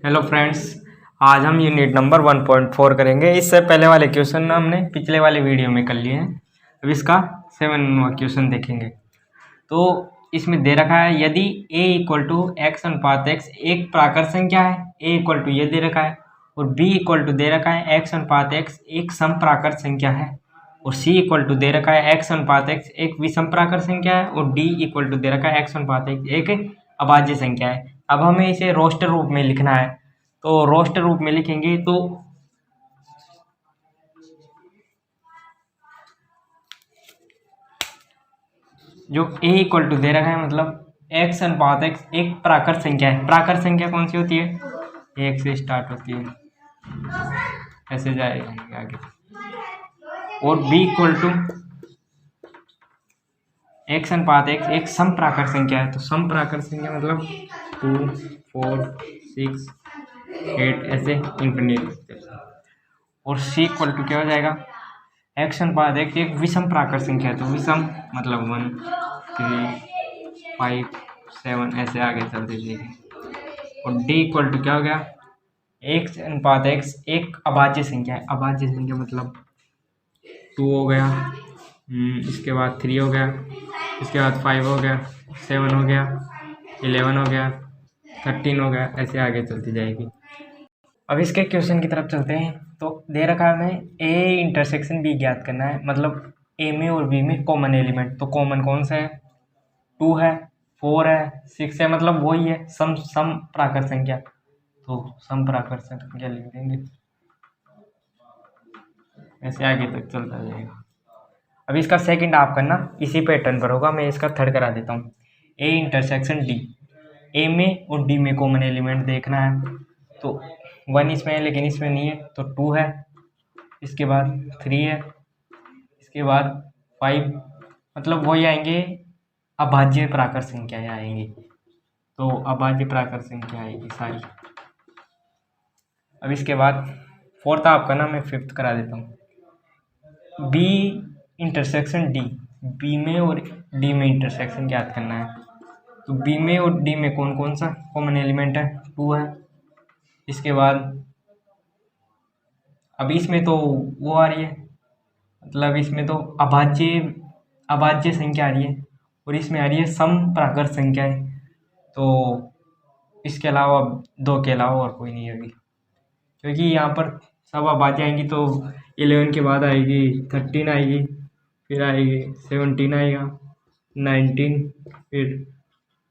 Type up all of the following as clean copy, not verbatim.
Hello friends, आज हम unit number 1.4 करेंगे। इससे पहले वाले क्वेश्चन हमने पिछले वाले वीडियो में कर लिए हैं। अब इसका 7वां क्वेश्चन देखेंगे। तो इसमें दे रखा है यदि a इक्वल टू एक्स अनुपात x एक प्राकृत संख्या है, a इक्वल टू ये दे रखा है, और b इक्वल टू दे रखा है x अनुपात x एक सम प्राकृत संख्या है, और c इक्वल टू दे रखा है x अनुपात x एक विषम प्राकृत संख्या है, और d इक्वल टू दे रखा है x अनुपात x एक अभाज्य संख्या है। अब हमें इसे रोस्टर रूप में लिखना है, तो रोस्टर रूप में लिखेंगे तो जो a इक्वल टू दे रखा है मतलब x अनुपात x एक प्राकृत संख्या है। प्राकृत संख्या कौन सी होती है? एक से स्टार्ट होती है, ऐसे जाएगा आगे। और b इक्वल टू x अनुपात x एक सम प्राकृत संख्या है, तो सम प्राकृत संख्या मतलब 2, 4, 6, 8 ऐसे इंफिनिट। और c इक्वल टू क्या हो जाएगा? x अनुपात x एक विषम प्राकृत संख्या है, तो विषम मतलब 1, 3, 5, 7 ऐसे आगे चलते जाएंगे। और d इक्वल टू क्या हो गया? x अनुपात x एक अभाज्य संख्या है। अभाज्य संख्या मतलब 2 हो गया, इसके बाद 3 हो गया, इसके बाद 5 हो गया, 7 हो गया, 11 हो गया, 13 हो गया, ऐसे आगे चलती जाएगी। अब इसके क्वेश्चन की तरफ चलते हैं। तो दे रखा है हमें a इंटरसेक्शन b ज्ञात करना है, मतलब a में और b में कॉमन एलिमेंट। तो कॉमन कौन सा है? 2 है, 4 है, 6 है, मतलब वही है सम प्राकृत संख्या। तो सम प्राकृत संख्या लिख देंगे, ऐसे आगे तक चलता जाएगा। अब इसका सेकंड आप करना इसी पैटर्न पर होगा, मैं इसका थर्ड करा देता हूँ। a इंटरसेक्शन d, a में और d में कॉमन एलिमेंट देखना है। तो 1 इसमें है लेकिन इसमें नहीं है, तो 2 है, इसके बाद 3 है, इसके बाद 5, मतलब वही आएंगे अभाज्य प्राकृत संख्याएं आएंगी। तो अभाज्य प्राकृत संख्या आएगी सारी। अब इसके बाद फोर्थ आपका ना मैं फिफ्थ करा देता हूँ। b इंटरसेक्शन d, b में और d में इंटरसेक्शन ज्ञात करना है। तो b में और d में कौन कौन सा कॉमन एलिमेंट है? 2 है। इसके बाद अब इसमें तो वो आ रही है, मतलब इसमें तो अभाज्य संख्या आ रही है, और इसमें आ रही है सम प्राकृत संख्या है। तो इसके अलावा 2 के अलावा और कोई नहीं होगी, क्योंकि यहाँ पर सब अभाज्य आएंगी। तो 11 के बाद आएगी 13 आएगी, फिर आएगी 17 आएगा, 19, फिर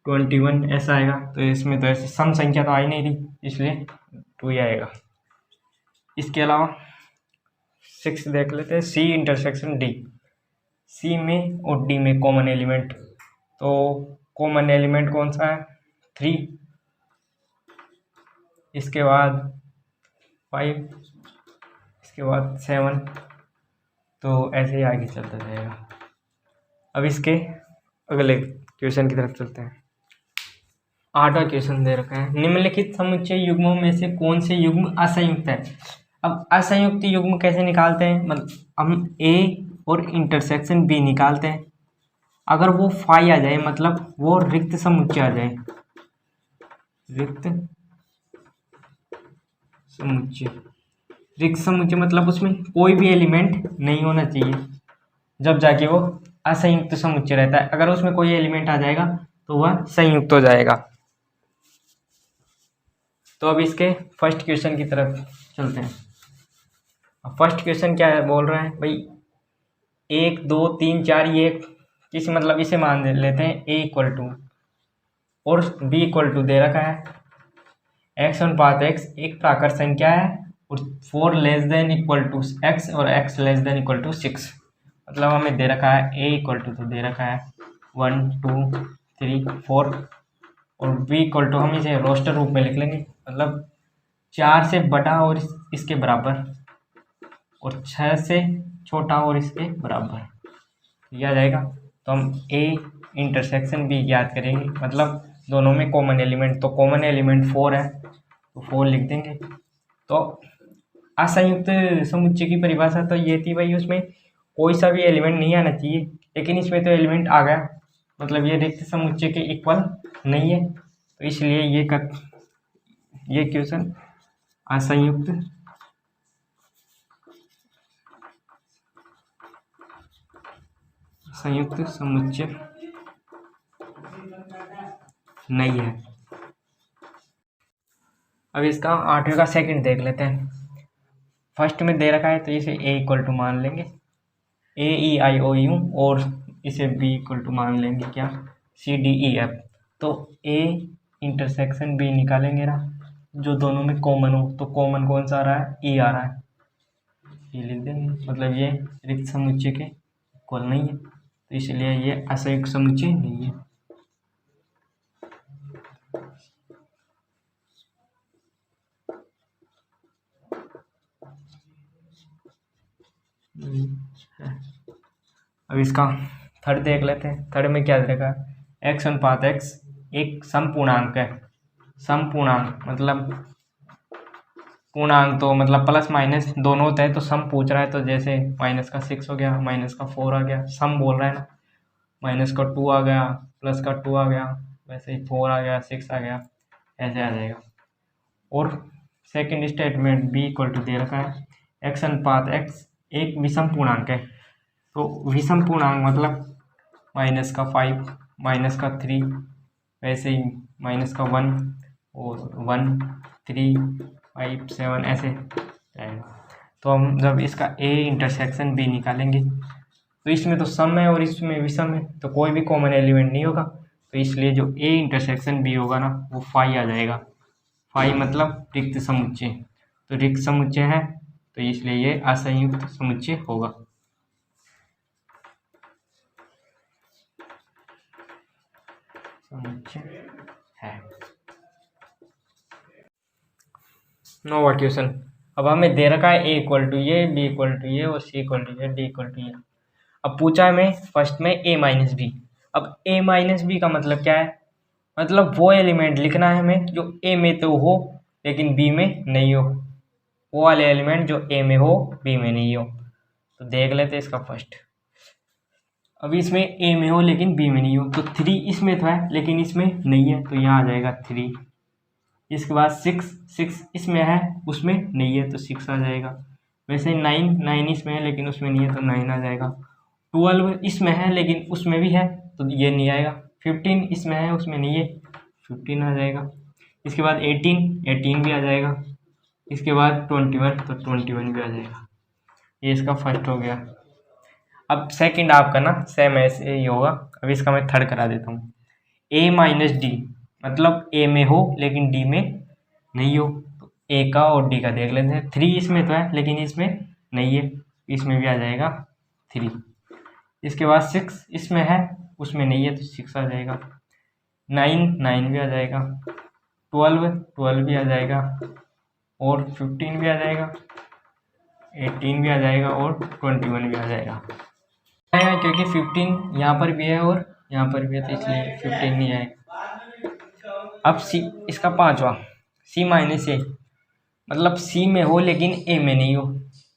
21 ऐसा आएगा। तो इसमें तो ऐसे सम संख्या तो आ ही नहीं रही, इसलिए 2 ही आएगा। इसके अलावा 6 देख लेते हैं, सी इंटरसेक्शन डी, सी में और डी में कॉमन एलिमेंट। तो कॉमन एलिमेंट कौन सा है? 3, इसके बाद 5, इसके बाद 7, तो ऐसे ही आगे चलता जाएगा। अब इसके अगले क्वेश्चन की तरफ चलते हैं। 8वां क्वेश्चन दे रखा है, निम्नलिखित समुच्चय युग्मों में से कौन से युग्म असंयुक्त है? अब असंयुक्त युग्म कैसे निकालते हैं? मतलब हम a और इंटरसेक्शन b निकालते हैं। अगर वो फाई आ जाए, मतलब वो रिक्त समुच्चय आ जाए, रिक्त समुच्चय मतलब उसमें कोई भी एलिमेंट नहीं होना चाहिए, जब जाके वो असंयुक्त समुच्चय रहता है। अगर उसमें कोई एलिमेंट आ जाएगा तो वह संयुक्त हो जाएगा। तो अब इसके फर्स्ट क्वेश्चन की तरफ चलते हैं। फर्स्ट क्वेश्चन क्या है? बोल रहा है भाई 1, 2, 3, 4 ये किसी मतलब इसे मान लेते हैं a इक्वल टू, और b इक्वल टू दे रखा है x अनुपात x एक प्राकृत संख्या है, और 4 less than equal to x और x less than equal to 6। मतलब हमें दे रखा है a इक्वल टू, तो दे रखा है 1, 2, 3, 4, और b इक्वल टू हम इसे रोस्टर रूप में लिख लेंगे, मतलब 4 से बड़ा और इसके बराबर, और 6 से छोटा और इसके बराबर यह आ जाएगा। तो हम a इंटरसेक्शन b ज्ञात करेंगे, मतलब दोनों में कॉमन एलिमेंट, तो कॉमन एलिमेंट 4 है, तो 4 लिख देंगे। तो असंयुक्त समुच्चय की परिभाषा तो ये थी भाई, उसमें कोई सा भी एलिमेंट नहीं आना चाहिए, लेकिन इसमें तो एलिमेंट आ गया, मतलब ये रिक्त समुच्चय के इक्वल नहीं है, तो इसलिए ये ये क्वेश्चन असंयुक्त संयुक्त समुच्चय नहीं है। अब इसका 8वें का सेकंड देख लेते हैं। फर्स्ट में दे रखा है तो इसे ए इक्वल टू मान लेंगे AEIOU, और इसे बी इक्वल टू मान लेंगे क्या CDEF। तो ए इंटरसेक्शन बी निकालेंगे ना, जो दोनों में कॉमन हो, तो कॉमन कौन सा आ रहा है, ई आ रहा है, ये लिख देंगे। मतलब ये रिक्त समुच्चय के इक्वल नहीं है, तो इसलिए ये असंयुक्त समुच्चय नहीं है। अब इसका थर्ड देख लेते हैं। थर्ड में क्या देगा, x अनुपात x एक समपूर्णांक है। समपूर्णांक मतलब पूर्णांक तो मतलब प्लस माइनस दोनों होता है, तो सम पूछ रहा है, तो जैसे -6 हो गया, -4 आ गया, सम बोल रहा है ना, -2 आ गया, +2 आ गया, वैसे ही 4 आ गया, 6 आ गया, ऐसे आ जाएगा। और second statement b equal to दे रखा है x अनुपात x एक विषम पूर्णांक है। तो विषम पूर्णांक मतलब -5, -3, वैसे ही -1 और 1, 3, 5, 7 ऐसे जाएगा। तो हम जब इसका a इंटरसेक्शन b निकालेंगे, तो इसमें तो सम है और इसमें विषम है, तो कोई भी कॉमन एलिमेंट नहीं होगा, तो इसलिए जो a इंटरसेक्शन b होगा ना, वो फाई आ जाएगा। फाई मतलब रिक्त समुच्चय, तो रिक्त समुच्चय है, तो इसलिए ये असंयुक्त समुच्चय होगा। समुच्चय है। नौवां क्वेश्चन। अब हमें दे रखा है a इक्वल टू ये, b इक्वल टू ये, और c इक्वल टू ये, d इक्वल टू ये। अब पूछा है हमें फर्स्ट में a माइनस बी। अब a माइनस बी का मतलब क्या है, मतलब वो एलिमेंट लिखना है हमें जो a में तो हो लेकिन b में नहीं हो, वो वाले एलिमेंट जो a में हो b में नहीं हो। तो देख लेते हैं इसका फर्स्ट। अभी इसमें a में हो लेकिन b में नहीं हो, तो 3 इसमें था लेकिन इसमें नहीं है, तो यहाँ आ जाएगा 3। इसके बाद 6 इसमें है उसमें नहीं है, तो 6 आ जाएगा। वैसे 9 इसमें है लेकिन उसमें नहीं है, तो 9 आ जाएगा। 12 इसमें है लेकिन उसमें भी है, तो ये नहीं आएगा। 15 इसमें है उसमें नहीं है, 15 आ जाएगा। इसके बाद 18 भी आ जाएगा। इसके बाद 21, तो 21 भी आ जाएगा। ये इसका फर्स्ट हो गया। अब सेकंड आपका ना सेम ऐसे ही होगा। अब इसका मैं थर्ड करा देता हूँ। a माइनस डी मतलब a में हो लेकिन d में नहीं हो, तो a का और d का देख लेते हैं। 3 इसमें तो है लेकिन इसमें नहीं है, इसमें भी आ जाएगा 3। इसके बाद 6 इसमें है उसमें नहीं है, तो 6 आ जाएगा। 9 भी आ जाएगा। 12 भी आ जाएगा, और 15 भी आ जाएगा, 18 भी आ जाएगा, और 21 भी आ जाएगा। क्योंकि 15 यहाँ पर भी है और यहाँ पर भी है, तो इसलिए 15 नहीं आएगा। अब सी इसका पांचवा, सी माइनस ए मतलब सी में हो लेकिन ए में नहीं हो।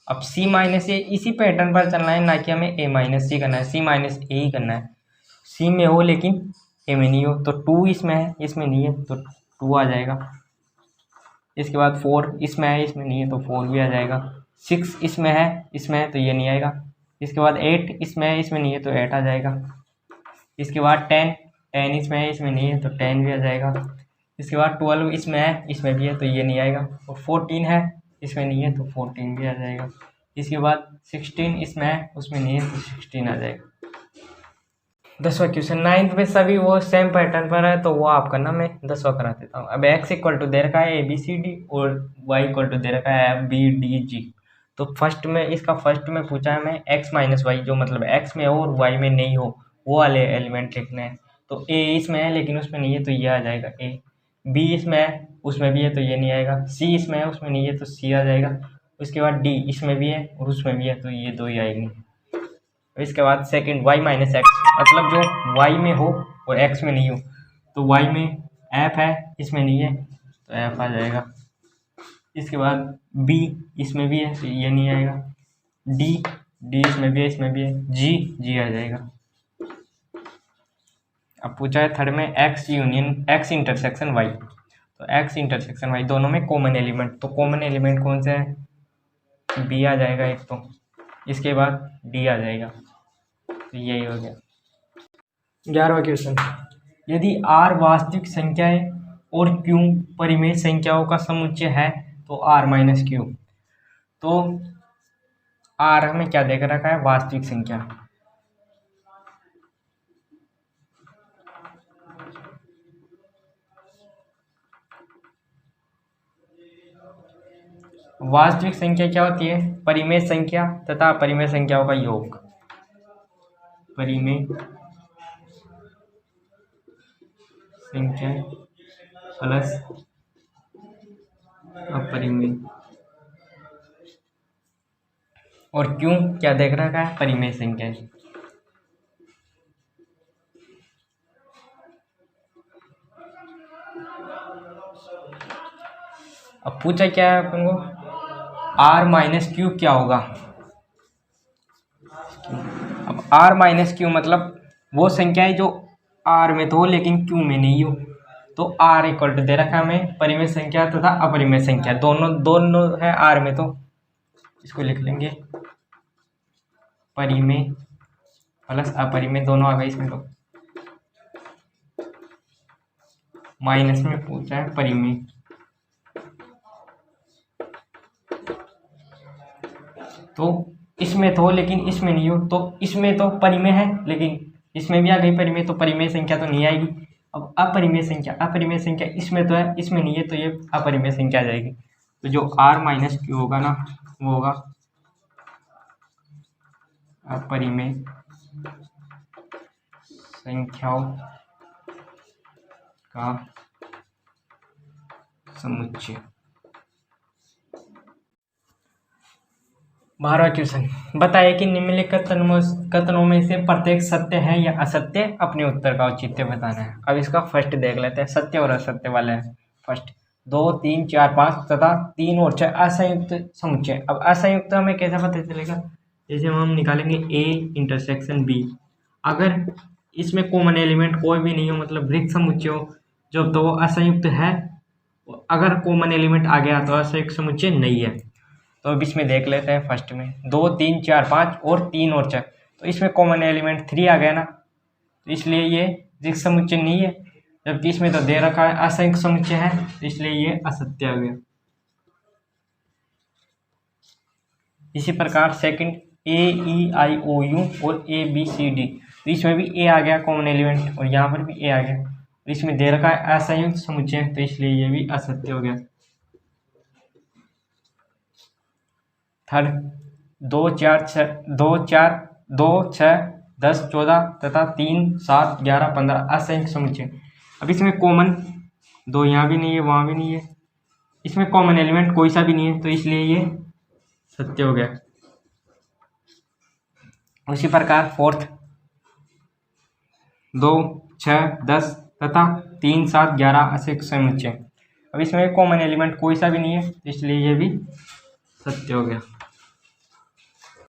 अब सी माइनस ए इसी पैटर्न पर चलना है, ना कि हमें ए माइनस सी करना है, सी माइनस ए ही करना है। सी में हो लेकिन ए में नहीं हो, तो 2 इसमें है इसमें नहीं है, तो 2 आ जाएगा। इसके बाद 4 इसमें है इसमें नहीं है, तो 4 भी आ जाएगा। 6 इसमें है तो ये नहीं आएगा। इसके बाद 8 इसमें है इसमें नहीं है, तो 8 आ जाएगा। इसके बाद 10 इसमें है इसमें नहीं है, तो 10 भी आ जाएगा। इसके बाद 12 इसमें है इसमें भी है, तो ये नहीं आएगा। और 14 है इसमें नहीं है, तो 14 भी आ जाएगा। इसके बाद 16 इसमें है उसमें नहीं है, तो 16 आ जाएगा। 10वां क्वेश्चन। 9th में सभी वो सेम पैटर्न पर है, तो वो आप करना, मैं 10वां करा देता हूँ। अब x इक्वल टू दे रखा है ABCD और y इक्वल टू दे रखा है FBDG। तो फर्स्ट में पूछा है हमें x माइनस वाई, जो मतलब x में हो और y में नहीं हो, वो वाले एलिमेंट लिखने हैं। तो a इसमें है लेकिन उसमें नहीं है, तो ये आ जाएगा a। b इसमें है उसमें भी है, तो ये नहीं आएगा। c इसमें है उसमें नहीं है, तो c आ जाएगा। उसके बाद d इसमें भी है और उसमें भी है, तो ये 2 ही आएंगे। इसके बाद सेकंड y माइनस एक्स मतलब जो y में हो और x में नहीं हो, तो y में f है इसमें नहीं है, तो f आ जाएगा। इसके बाद b इसमें भी है, तो ये नहीं आएगा। d इसमें भी है इसमें भी है, g आ जाएगा। अब पूछा है थर्ड में x union x intersection y। तो x इंटरसेक्शन y दोनों में कॉमन एलिमेंट, तो कॉमन एलिमेंट कौन सा है, b आ जाएगा एक, तो इसके बाद d आ जाएगा, तो यही हो गया। 11वां क्वेश्चन, यदि r वास्तविक संख्या है और q परिमेय संख्याओं का समुच्चय है तो r माइनस क्यू। तो r हमें क्या देख रखा है, वास्तविक संख्या। वास्तविक संख्या क्या होती है, परिमेय संख्या तथा अपरिमेय संख्याओं का योग। परिमेय संख्या प्लस अपरिमेय, और क्यों क्या देख रखा है, परिमेय संख्या। अब पूछा क्या है अपन को, r माइनस क्यू क्या होगा। अब r माइनस क्यू मतलब वो संख्या है जो r में तो हो लेकिन q में नहीं हो। तो r इक्वल टू दे रखा है हमें परिमेय संख्या तथा अपरिमेय संख्या, दोनों है r में, तो इसको लिख लेंगे परिमेय प्लस अपरिमेय, दोनों आ गए इसमें, तो माइनस में पूछा है परिमेय। तो इसमें तो लेकिन इसमें नहीं हो, तो इसमें तो परिमेय है लेकिन इसमें भी आ गई परिमेय, तो परिमेय संख्या तो नहीं आएगी। अब अपरिमेय संख्या इसमें तो है इसमें नहीं है, तो ये अपरिमेय संख्या आ जाएगी। तो जो r माइनस क्यू होगा ना, वो होगा अपरिमेय संख्याओं का समुच्चय। 12वां क्वेश्चन, बताइए कि निम्नलिखित कथनों में से प्रत्येक सत्य है या असत्य, अपने उत्तर का औचित्य बताना है। अब इसका फर्स्ट देख लेते हैं, सत्य और असत्य वाला है। फर्स्ट 2 3 4 5 तथा 3 और 6 असंयुक्त समुच्चय। अब असंयुक्त हमें कैसे पता चलेगा, जैसे हम निकालेंगे a इंटरसेक्शन b, अगर इसमें कॉमन एलिमेंट कोई भी नहीं हो, मतलब रिक्त समुच्चय हो जब, तो वो असंयुक्त है। अगर कॉमन एलिमेंट आ गया तो असंयुक्त समुच्चय नहीं है। तो अब इसमें देख लेते हैं, फर्स्ट में 2 3 4 5 और 3 और 4, तो इसमें कॉमन एलिमेंट 3 आ गया ना, तो इसलिए ये रिक्त समुच्चय नहीं है। जबकि इसमें तो दे रखा है असंयुक्त समुच्चय है, तो इसलिए ये असत्य आ गया। इसी प्रकार second a e i o u और a b c d, तो इसमें भी a आ गया कॉमन एलिमेंट, और यहाँ पर भी a आ गया, और इसमें दे रखा है असंयुक्त समुच्चय, तो इसलिए ये भी असत्य हो गया। थर्ड 2 4 6 10 14 तथा 3 7 11 15 असंयुक्त समुच्चय। अब इसमें कॉमन 2 यहाँ भी नहीं है वहाँ भी नहीं है, इसमें कॉमन एलिमेंट कोई सा भी नहीं है, तो इसलिए ये सत्य हो गया। उसी प्रकार फोर्थ 2 6 10 तथा 3 7 11 असंयुक्त समुच्चय। अब इसमें कॉमन एलिमेंट कोई सा भी नहीं है, इसलिए ये भी सत्य हो गया।